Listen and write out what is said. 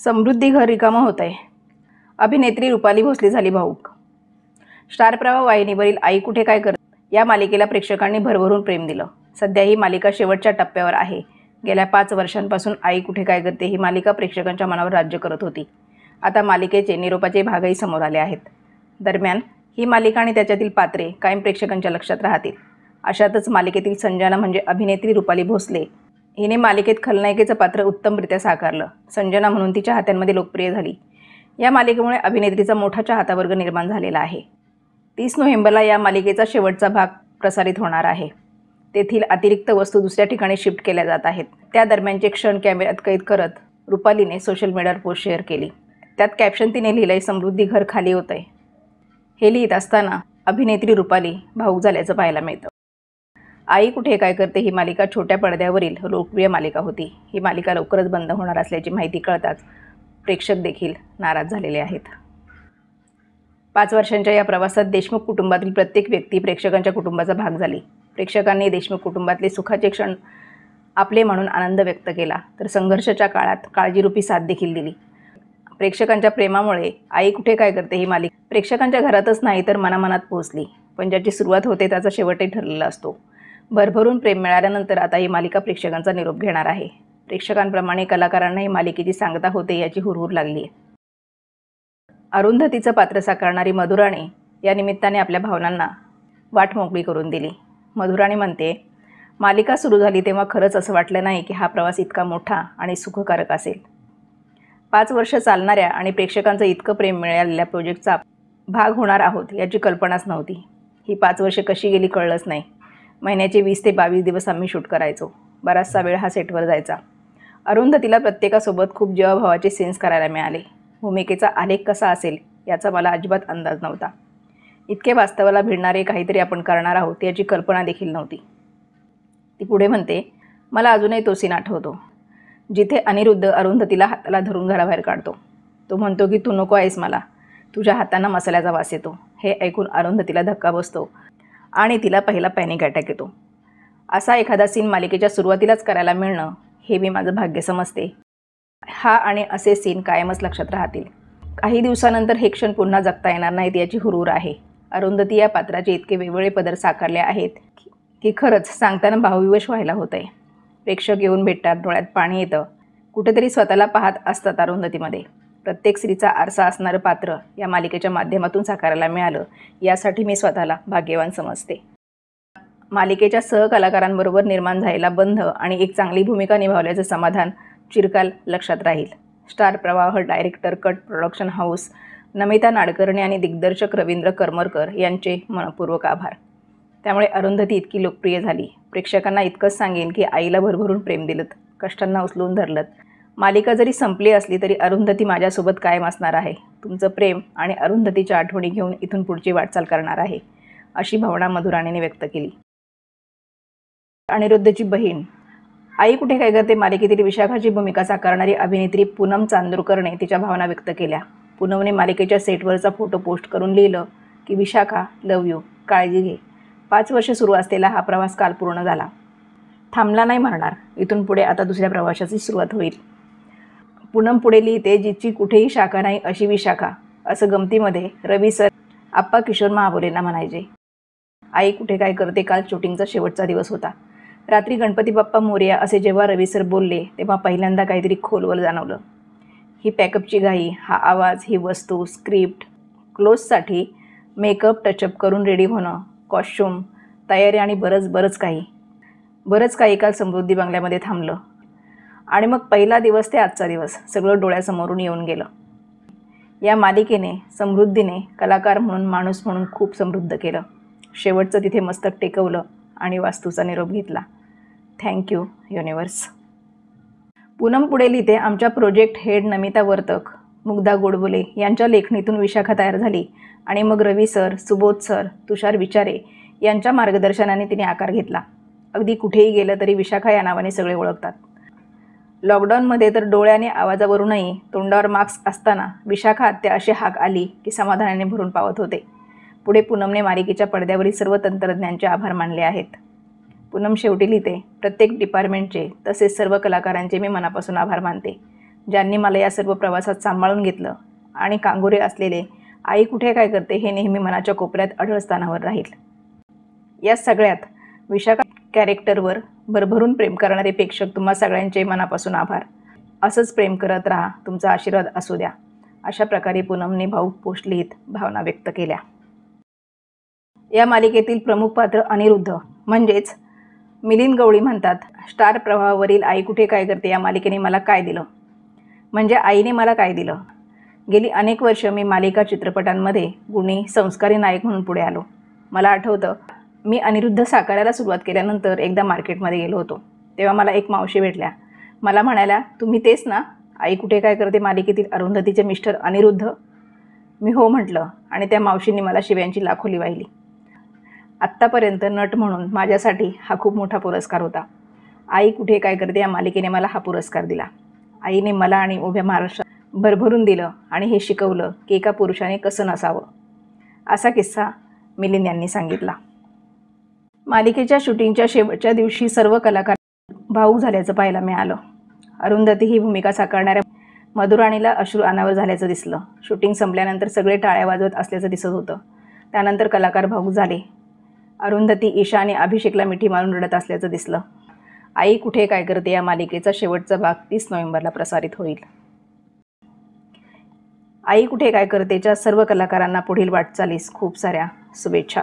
समृद्धी घर रिकामं होतंय. अभिनेत्री रुपाली भोसले झाली भावूक. स्टार प्रवाह वाहिनीवरील आई कुठे काय करते या मालिकेला प्रेक्षकांनी भरभरून प्रेम दिलं. सध्या ही मालिका शेवटच्या टप्प्यावर आहे. गेल्या 5 वर्षांपासून आई कुठे काय करते ही मालिका प्रेक्षकांच्या मनावर राज्य करत होती. आता मालिकेचे निरोपाचे भागही समोर आले आहेत. दरम्यान ही मालिका आणि त्याच्यातील पात्रे कायम प्रेक्षकांच्या लक्षात राहतील. अशातच मालिकेतील संजना म्हणजे अभिनेत्री रुपाली भोसले हिने मालिकेत खलनायिकेचं पात्र उत्तमरित्या साकारलं. संजना म्हणून तिच्या हातांमध्ये लोकप्रिय झाली. या मालिकेमुळे अभिनेत्रीचा मोठा चाहता वर्ग निर्माण झालेला आहे. 30 नोव्हेंबरला या मालिकेचा शेवटचा भाग प्रसारित होणार आहे. तेथील अतिरिक्त वस्तू दुसऱ्या ठिकाणी शिफ्ट केल्या जात आहेत. त्या दरम्यानचे क्षण कॅमेऱ्यात कैद करत रुपालीने सोशल मीडियावर पोस्ट शेअर केली. त्यात कॅप्शन तिने लिहिलंय, समृद्धी घर खाली होतंय. हे लिहित असताना अभिनेत्री रुपाली भावूक झाल्याचं पाहायला मिळतं. आई कुठे काय करते ही मालिका छोट्या पडद्यावरील लोकप्रिय मालिका होती. ही मालिका लवकरच बंद होणार असल्याची माहिती कळताच प्रेक्षक देखील नाराज झालेले आहेत. 5 वर्षांच्या या प्रवासात देशमुख कुटुंबातील प्रत्येक व्यक्ती प्रेक्षकांच्या कुटुंबाचा भाग झाली. प्रेक्षकांनी देशमुख कुटुंबातले सुखाचे क्षण आपले म्हणून आनंद व्यक्त केला, तर संघर्षाच्या काळात काळजीरूपी साथ देखील दिली. प्रेक्षकांच्या प्रेमामुळे आई कुठे काय करते ही मालिका प्रेक्षकांच्या घरातच नाही तर मनामनात पोहोचली. पण ज्याची सुरुवात होते त्याचा शेवटही ठरलेला असतो. भरभरून प्रेम मिळाल्यानंतर आता ही मालिका प्रेक्षकांचा निरोप घेणार आहे. प्रेक्षकांप्रमाणे कलाकारांना ही मालिकेची सांगता होते याची हुरहुर लागली आहे. अरुंधतीचं पात्र साकारणारी मधुराणी या निमित्ताने आपल्या भावनांना वाट मोकळी करून दिली. मधुराणी म्हणते, मालिका सुरू झाली तेव्हा खरंच असं वाटलं नाही की हा प्रवास इतका मोठा आणि सुखकारक असेल. 5 वर्ष चालणाऱ्या आणि प्रेक्षकांचं इतकं प्रेम मिळालेल्या प्रोजेक्टचा भाग होणार आहोत याची कल्पनाच नव्हती. ही 5 वर्षे कशी गेली कळलंच नाही. महिन्याचे 20 ते 22 दिवस आम्ही शूट करायचो. बराचसा वेळ हा सेटवर जायचा. अरुंधतीला प्रत्येकासोबत खूप जीवाभावाचे सीन्स करायला मिळाले. भूमिकेचा आलेख कसा असेल याचा मला अजिबात अंदाज नव्हता. इतके वास्तवाला भिडणारे काहीतरी आपण करणार आहोत याची कल्पना देखील नव्हती. ती पुढे म्हणते, मला अजूनही तो सीन आठवतो जिथे अनिरुद्ध अरुंधतीला हाताला धरून घराबाहेर काढतो. तो म्हणतो की तू नको आहेस, मला तुझ्या हातांना मसाल्याचा वास येतो. हे ऐकून अरुंधतीला धक्का बसतो आणि तिला पहिला पॅनिक अटॅक येतो. असा एखादा सीन मालिकेच्या सुरुवातीलाच करायला मिळणं हे मी माझं भाग्य समजते. हा आणि असे सीन कायमच लक्षात राहतील. काही दिवसानंतर हे क्षण पुन्हा जगता येणार नाहीत याची हुरहुर आहे. अरुंधती या पात्राचे इतके वेगवेगळे पदर साकारले आहेत की खरंच सांगताना भावविवश व्हायला होतंय. प्रेक्षक येऊन भेटतात, डोळ्यात पाणी येतं. कुठेतरी स्वतःला पाहत असतात अरुंधतीमध्ये. प्रत्येक स्त्रीचा आरसा असणारं पात्र या मालिकेच्या माध्यमातून साकारायला मिळालं यासाठी मी स्वतःला भाग्यवान समजते. मालिकेच्या सहकलाकारांबरोबर निर्माण झालेला बंध आणि एक चांगली भूमिका निभावल्याचं समाधान चिरकाल लक्षात राहील. स्टार प्रवाह director, cut production house, Namita Nadkarni आणि दिग्दर्शक रवींद्र करमरकर यांचे मनपूर्वक आभार. त्यामुळे अरुंधती इतकी लोकप्रिय झाली. प्रेक्षकांना इतकंच सांगेन की आईला भरभरून प्रेम दिलं, कष्टांना उचलून धरलं. मालिका जरी संपली असली तरी अरुंधती माझ्यासोबत कायम असणार आहे. तुमचं प्रेम आणि अरुंधतीच्या आठवणी घेऊन इथून पुढची वाटचाल करणार आहे, अशी भावना मधुराणीने व्यक्त केली. अनिरुद्धची बहीण आई कुठे काय करते मालिकेतील विशाखाची भूमिका साकारणारी अभिनेत्री पूनम चांदोरकरने तिच्या भावना व्यक्त केल्या. पूनमने मालिकेच्या सेटवरचा फोटो पोस्ट करून लिहिलं की विशाखा, लव यू, काळजी घे. 5 वर्ष सुरू असलेला हा प्रवास काल पूर्ण झाला. थांबला नाही म्हणणार. इथून पुढे आता दुसऱ्या प्रवासाची सुरुवात होईल. पूनम पुढे लिहिते, जिची कुठेही शाखा नाही अशी विशाखा, असं गमतीमध्ये रवी सर आप्पा किशोर महाबोलेंना म्हणायचे. आई कुठे काय करते काल शूटिंगचा शेवटचा दिवस होता. रात्री गणपती बाप्पा मोरया असे जेव्हा रवी सर बोलले तेव्हा पहिल्यांदा काहीतरी खोलवर जाणवलं. ही पॅकअपची घाई, हा आवाज, ही वस्तू, स्क्रिप्ट, क्लोजसाठी मेकअप, टचअप करून रेडी होणं, कॉस्ट्यूम, तयारी आणि बरंच काही काल समृद्धी बंगल्यामध्ये थांबलं. आणि मग पहिला दिवस ते आजचा दिवस सगळं डोळ्यासमोरून येऊन गेलं. या मालिकेने समृद्धीने कलाकार म्हणून, माणूस म्हणून खूप समृद्ध केलं. शेवटचं तिथे मस्तक टेकवलं आणि वास्तूचा निरोप घेतला. Thank you universe. पूनम पुढे लिहिते, आमच्या प्रोजेक्ट हेड नमिता वर्तक, मुग्धा गोडबोले यांच्या लेखणीतून विशाखा तयार झाली आणि मग रवी सर, सुबोध सर, तुषार विचारे यांच्या मार्गदर्शनाने तिने आकार घेतला. अगदी कुठेही गेलं तरी विशाखा या नावाने सगळे ओळखतात. लॉकडाऊनमध्ये तर डोळ्याने आवाजावरूनही तोंडावर मास्क असताना विशाखा आत्या अशी हाक आली की समाधानाने भरून पावत होते. पुढे पूनमने मालिकेच्या पडद्यावरील सर्व तंत्रज्ञांचे आभार मानले आहेत. पूनम शेवटी लिहिते, प्रत्येक डिपार्टमेंटचे तसेच सर्व कलाकारांचे मी मनापासून आभार मानते. ज्यांनी मला या सर्व प्रवासात सांभाळून घेतलं आणि कांगोरे असलेले आई कुठे काय करते हे नेहमी मनाच्या कोपऱ्यात अढळ स्थानावर राहील. या सगळ्यात विशाखा कॅरेक्टरवर भरभरून प्रेम करणारे प्रेक्षक तुम्हा सगळ्यांचे मनापासून आभार. असंच प्रेम करत राहा, तुमचा आशीर्वाद असू द्या. अशा प्रकारे पूनमने भाऊक पोस्ट लिहित भावना व्यक्त केल्या. या मालिकेतील प्रमुख पात्र अनिरुद्ध म्हणजेच मिलिंद गवळी म्हणतात, स्टार प्रवाहावरील आई कुठे काय करते या मालिकेने मला काय दिलं, म्हणजे आईने मला काय दिलं. गेली अनेक वर्ष मी मालिका चित्रपटांमध्ये गुणी संस्कारी नायक म्हणून पुढे आलो. मला आठवतं, मी अनिरुद्ध साकारायला सुरुवात केल्यानंतर एकदा मार्केटमध्ये गेलो होतो. तेव्हा मला एक मावशी भेटल्या. मला म्हणाल्या, तुम्ही तेच ना आई कुठे काय करते मालिकेतील अरुंधतीचे मिस्टर अनिरुद्ध? मी हो म्हटलं आणि त्या मावशींनी मला शिव्यांची लाखोली वाहिली. आत्तापर्यंत नट म्हणून माझ्यासाठी हा खूप मोठा पुरस्कार होता. आई कुठे काय करते या मालिकेने मला हा पुरस्कार दिला. आईने मला आणि उभ्या महाराष्ट्रात भरभरून दिलं आणि हे शिकवलं की एका पुरुषाने कसं नसावं. असा किस्सा मिलिंद यांनी सांगितला. मालिकेच्या शूटिंगच्या शेवटच्या दिवशी सर्व कलाकार भावूक झाल्याचं पाहायला मिळालं. अरुंधती ही भूमिका साकारणाऱ्या मधुराणीला अश्रू अनावर झाल्याचं दिसलं. शूटिंग संपल्यानंतर सगळे टाळ्या वाजवत असल्याचं दिसत होतं. त्यानंतर कलाकार भावूक झाले. अरुंधती, ईशा आणि अभिषेकला मिठी मारून रडत असल्याचं दिसलं. आई कुठे काय करते या मालिकेचा शेवटचा भाग 30 नोव्हेंबरला प्रसारित होईल. आई कुठे काय करतेच्या सर्व कलाकारांना पुढील वाटचालीस खूप साऱ्या शुभेच्छा.